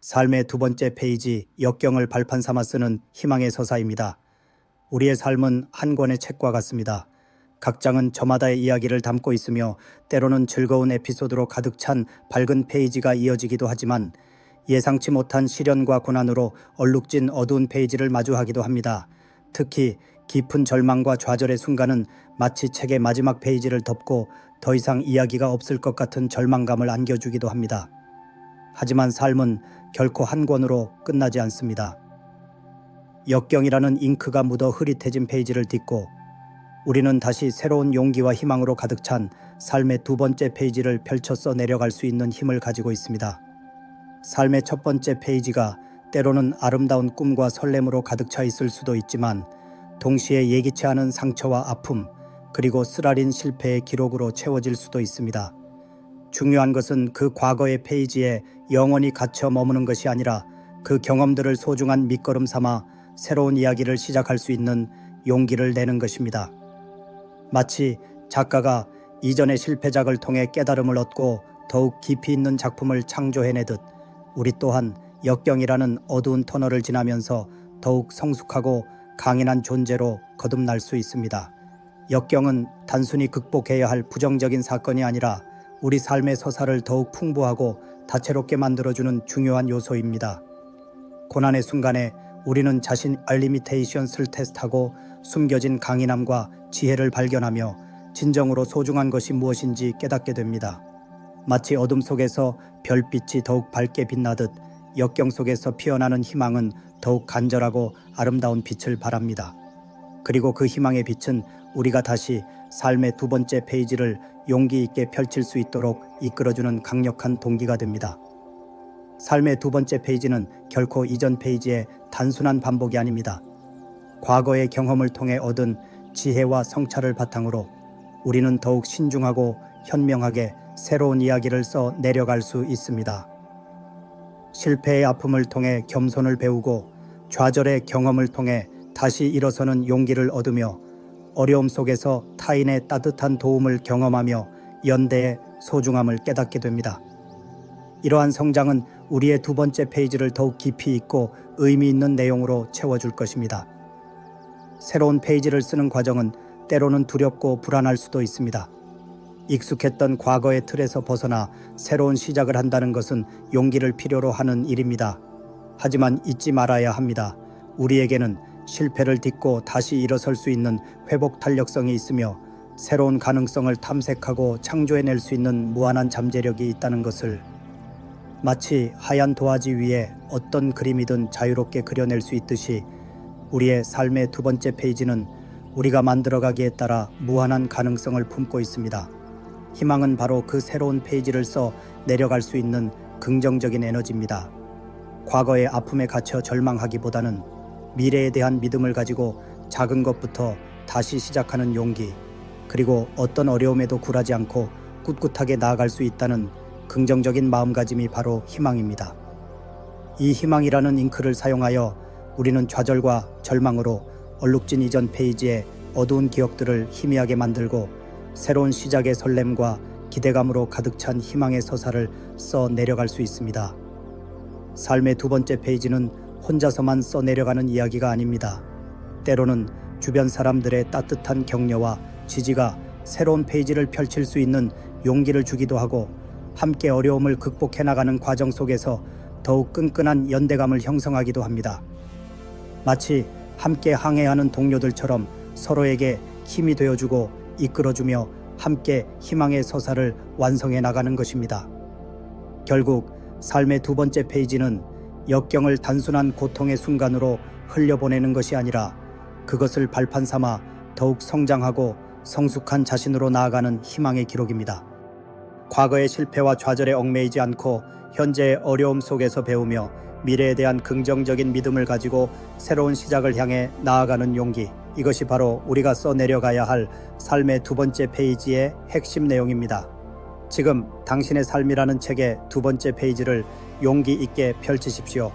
삶의 두 번째 페이지, 역경을 발판 삼아 쓰는 희망의 서사입니다. 우리의 삶은 한 권의 책과 같습니다. 각 장은 저마다의 이야기를 담고 있으며 때로는 즐거운 에피소드로 가득 찬 밝은 페이지가 이어지기도 하지만 예상치 못한 시련과 고난으로 얼룩진 어두운 페이지를 마주하기도 합니다. 특히 깊은 절망과 좌절의 순간은 마치 책의 마지막 페이지를 덮고 더 이상 이야기가 없을 것 같은 절망감을 안겨주기도 합니다. 하지만 삶은 결코 한 권으로 끝나지 않습니다. 역경이라는 잉크가 묻어 흐릿해진 페이지를 딛고 우리는 다시 새로운 용기와 희망으로 가득 찬 삶의 두 번째 페이지를 펼쳐 써 내려갈 수 있는 힘을 가지고 있습니다. 삶의 첫 번째 페이지가 때로는 아름다운 꿈과 설렘으로 가득 차 있을 수도 있지만 동시에 예기치 않은 상처와 아픔 그리고 쓰라린 실패의 기록으로 채워질 수도 있습니다. 중요한 것은 그 과거의 페이지에 영원히 갇혀 머무는 것이 아니라 그 경험들을 소중한 밑거름 삼아 새로운 이야기를 시작할 수 있는 용기를 내는 것입니다. 마치 작가가 이전의 실패작을 통해 깨달음을 얻고 더욱 깊이 있는 작품을 창조해내듯 우리 또한 역경이라는 어두운 터널을 지나면서 더욱 성숙하고 강인한 존재로 거듭날 수 있습니다. 역경은 단순히 극복해야 할 부정적인 사건이 아니라 우리 삶의 서사를 더욱 풍부하고 다채롭게 만들어주는 중요한 요소입니다. 고난의 순간에 우리는 자신 리미테이션스를 테스트하고 숨겨진 강인함과 지혜를 발견하며 진정으로 소중한 것이 무엇인지 깨닫게 됩니다. 마치 어둠 속에서 별빛이 더욱 밝게 빛나듯 역경 속에서 피어나는 희망은 더욱 간절하고 아름다운 빛을 발합니다. 그리고 그 희망의 빛은 우리가 다시 삶의 두 번째 페이지를 용기 있게 펼칠 수 있도록 이끌어주는 강력한 동기가 됩니다. 삶의 두 번째 페이지는 결코 이전 페이지의 단순한 반복이 아닙니다. 과거의 경험을 통해 얻은 지혜와 성찰을 바탕으로 우리는 더욱 신중하고 현명하게 새로운 이야기를 써 내려갈 수 있습니다. 실패의 아픔을 통해 겸손을 배우고 좌절의 경험을 통해 다시 일어서는 용기를 얻으며 어려움 속에서 타인의 따뜻한 도움을 경험하며 연대의 소중함을 깨닫게 됩니다. 이러한 성장은 우리의 두 번째 페이지를 더욱 깊이 있고 의미 있는 내용으로 채워줄 것입니다. 새로운 페이지를 쓰는 과정은 때로는 두렵고 불안할 수도 있습니다. 익숙했던 과거의 틀에서 벗어나 새로운 시작을 한다는 것은 용기를 필요로 하는 일입니다. 하지만 잊지 말아야 합니다. 우리에게는 실패를 딛고 다시 일어설 수 있는 회복 탄력성이 있으며 새로운 가능성을 탐색하고 창조해낼 수 있는 무한한 잠재력이 있다는 것을, 마치 하얀 도화지 위에 어떤 그림이든 자유롭게 그려낼 수 있듯이 우리의 삶의 두 번째 페이지는 우리가 만들어가기에 따라 무한한 가능성을 품고 있습니다. 희망은 바로 그 새로운 페이지를 써 내려갈 수 있는 긍정적인 에너지입니다. 과거의 아픔에 갇혀 절망하기보다는 미래에 대한 믿음을 가지고 작은 것부터 다시 시작하는 용기, 그리고 어떤 어려움에도 굴하지 않고 꿋꿋하게 나아갈 수 있다는 긍정적인 마음가짐이 바로 희망입니다. 이 희망이라는 잉크를 사용하여 우리는 좌절과 절망으로 얼룩진 이전 페이지의 어두운 기억들을 희미하게 만들고 새로운 시작의 설렘과 기대감으로 가득 찬 희망의 서사를 써 내려갈 수 있습니다. 삶의 두 번째 페이지는 혼자서만 써 내려가는 이야기가 아닙니다. 때로는 주변 사람들의 따뜻한 격려와 지지가 새로운 페이지를 펼칠 수 있는 용기를 주기도 하고 함께 어려움을 극복해 나가는 과정 속에서 더욱 끈끈한 연대감을 형성하기도 합니다. 마치 함께 항해하는 동료들처럼 서로에게 힘이 되어주고 이끌어주며 함께 희망의 서사를 완성해 나가는 것입니다. 결국 삶의 두 번째 페이지는 역경을 단순한 고통의 순간으로 흘려보내는 것이 아니라 그것을 발판 삼아 더욱 성장하고 성숙한 자신으로 나아가는 희망의 기록입니다. 과거의 실패와 좌절에 얽매이지 않고 현재의 어려움 속에서 배우며 미래에 대한 긍정적인 믿음을 가지고 새로운 시작을 향해 나아가는 용기, 이것이 바로 우리가 써 내려가야 할 삶의 두 번째 페이지의 핵심 내용입니다. 지금 당신의 삶이라는 책의 두 번째 페이지를 용기 있게 펼치십시오.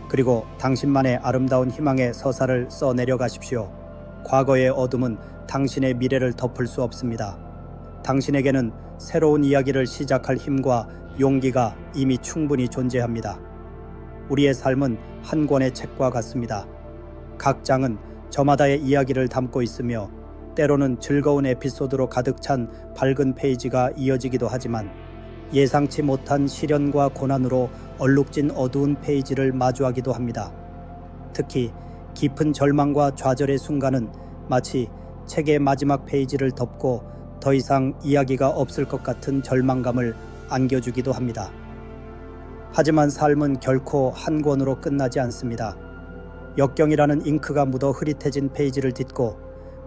그리고 당신만의 아름다운 희망의 서사를 써 내려가십시오. 과거의 어둠은 당신의 미래를 덮을 수 없습니다. 당신에게는 새로운 이야기를 시작할 힘과 용기가 이미 충분히 존재합니다. 우리의 삶은 한 권의 책과 같습니다. 각 장은 저마다의 이야기를 담고 있으며 때로는 즐거운 에피소드로 가득 찬 밝은 페이지가 이어지기도 하지만 예상치 못한 시련과 고난으로 얼룩진 어두운 페이지를 마주하기도 합니다. 특히 깊은 절망과 좌절의 순간은 마치 책의 마지막 페이지를 덮고 더 이상 이야기가 없을 것 같은 절망감을 안겨주기도 합니다. 하지만 삶은 결코 한 권으로 끝나지 않습니다. 역경이라는 잉크가 묻어 흐릿해진 페이지를 딛고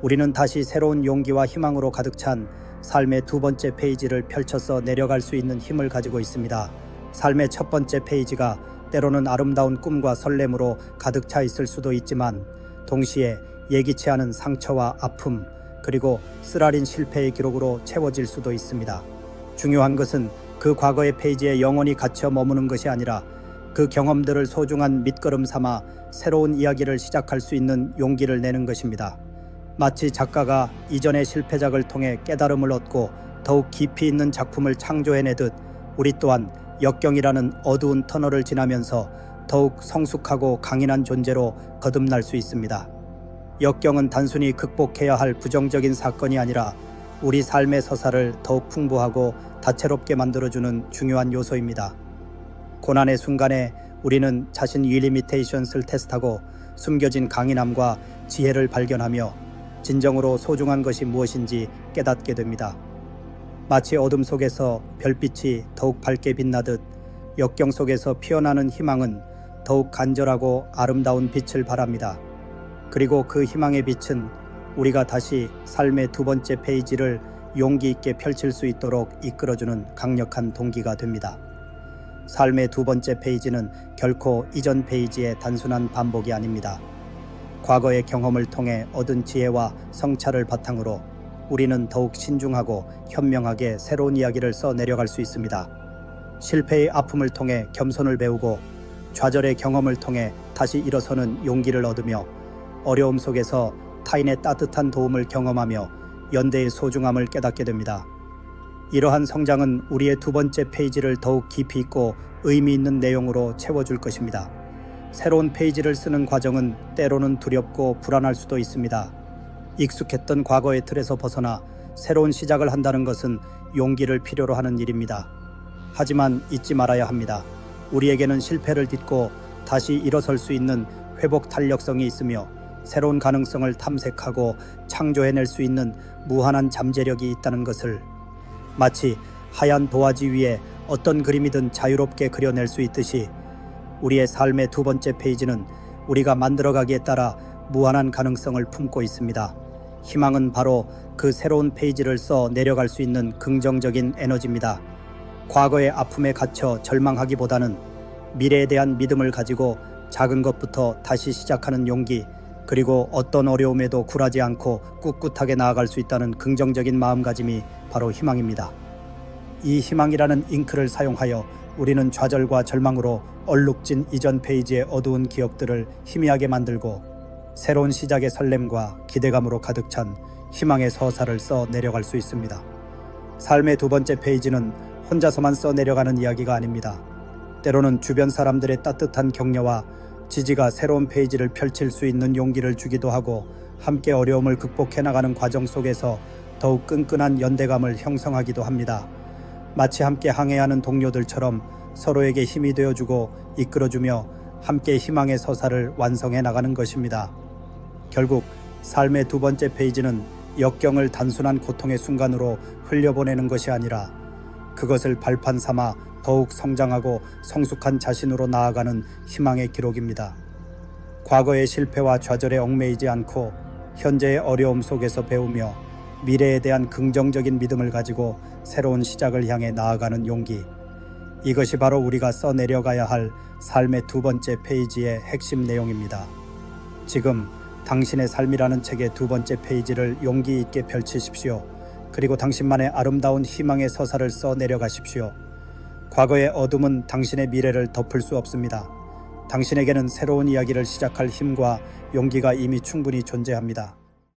우리는 다시 새로운 용기와 희망으로 가득 찬 삶의 두 번째 페이지를 펼쳐서 내려갈 수 있는 힘을 가지고 있습니다. 삶의 첫 번째 페이지가 때로는 아름다운 꿈과 설렘으로 가득 차 있을 수도 있지만 동시에 예기치 않은 상처와 아픔 그리고 쓰라린 실패의 기록으로 채워질 수도 있습니다. 중요한 것은 그 과거의 페이지에 영원히 갇혀 머무는 것이 아니라 그 경험들을 소중한 밑거름 삼아 새로운 이야기를 시작할 수 있는 용기를 내는 것입니다. 마치 작가가 이전의 실패작을 통해 깨달음을 얻고 더욱 깊이 있는 작품을 창조해내듯 우리 또한 역경이라는 어두운 터널을 지나면서 더욱 성숙하고 강인한 존재로 거듭날 수 있습니다. 역경은 단순히 극복해야 할 부정적인 사건이 아니라 우리 삶의 서사를 더욱 풍부하고 다채롭게 만들어주는 중요한 요소입니다. 고난의 순간에 우리는 자신 리미테이션스를 테스트하고 숨겨진 강인함과 지혜를 발견하며 진정으로 소중한 것이 무엇인지 깨닫게 됩니다. 마치 어둠 속에서 별빛이 더욱 밝게 빛나듯 역경 속에서 피어나는 희망은 더욱 간절하고 아름다운 빛을 발합니다. 그리고 그 희망의 빛은 우리가 다시 삶의 두 번째 페이지를 용기 있게 펼칠 수 있도록 이끌어주는 강력한 동기가 됩니다. 삶의 두 번째 페이지는 결코 이전 페이지의 단순한 반복이 아닙니다. 과거의 경험을 통해 얻은 지혜와 성찰을 바탕으로 우리는 더욱 신중하고 현명하게 새로운 이야기를 써 내려갈 수 있습니다. 실패의 아픔을 통해 겸손을 배우고 좌절의 경험을 통해 다시 일어서는 용기를 얻으며 어려움 속에서 타인의 따뜻한 도움을 경험하며 연대의 소중함을 깨닫게 됩니다. 이러한 성장은 우리의 두 번째 페이지를 더욱 깊이 있고 의미 있는 내용으로 채워줄 것입니다. 새로운 페이지를 쓰는 과정은 때로는 두렵고 불안할 수도 있습니다. 익숙했던 과거의 틀에서 벗어나 새로운 시작을 한다는 것은 용기를 필요로 하는 일입니다. 하지만 잊지 말아야 합니다. 우리에게는 실패를 딛고 다시 일어설 수 있는 회복 탄력성이 있으며 새로운 가능성을 탐색하고 창조해낼 수 있는 무한한 잠재력이 있다는 것을, 마치 하얀 도화지 위에 어떤 그림이든 자유롭게 그려낼 수 있듯이 우리의 삶의 두 번째 페이지는 우리가 만들어가기에 따라 무한한 가능성을 품고 있습니다. 희망은 바로 그 새로운 페이지를 써 내려갈 수 있는 긍정적인 에너지입니다. 과거의 아픔에 갇혀 절망하기보다는 미래에 대한 믿음을 가지고 작은 것부터 다시 시작하는 용기, 그리고 어떤 어려움에도 굴하지 않고 꿋꿋하게 나아갈 수 있다는 긍정적인 마음가짐이 바로 희망입니다. 이 희망이라는 잉크를 사용하여 우리는 좌절과 절망으로 얼룩진 이전 페이지의 어두운 기억들을 희미하게 만들고 새로운 시작의 설렘과 기대감으로 가득 찬 희망의 서사를 써 내려갈 수 있습니다. 삶의 두 번째 페이지는 혼자서만 써 내려가는 이야기가 아닙니다. 때로는 주변 사람들의 따뜻한 격려와 지지가 새로운 페이지를 펼칠 수 있는 용기를 주기도 하고 함께 어려움을 극복해 나가는 과정 속에서 더욱 끈끈한 연대감을 형성하기도 합니다. 마치 함께 항해하는 동료들처럼 서로에게 힘이 되어주고 이끌어주며 함께 희망의 서사를 완성해 나가는 것입니다. 결국 삶의 두 번째 페이지는 역경을 단순한 고통의 순간으로 흘려보내는 것이 아니라 그것을 발판 삼아 더욱 성장하고 성숙한 자신으로 나아가는 희망의 기록입니다. 과거의 실패와 좌절에 얽매이지 않고 현재의 어려움 속에서 배우며 미래에 대한 긍정적인 믿음을 가지고 새로운 시작을 향해 나아가는 용기. 이것이 바로 우리가 써내려가야 할 삶의 두 번째 페이지의 핵심 내용입니다. 지금 당신의 삶이라는 책의 두 번째 페이지를 용기 있게 펼치십시오. 그리고 당신만의 아름다운 희망의 서사를 써내려가십시오. 과거의 어둠은 당신의 미래를 덮을 수 없습니다. 당신에게는 새로운 이야기를 시작할 힘과 용기가 이미 충분히 존재합니다.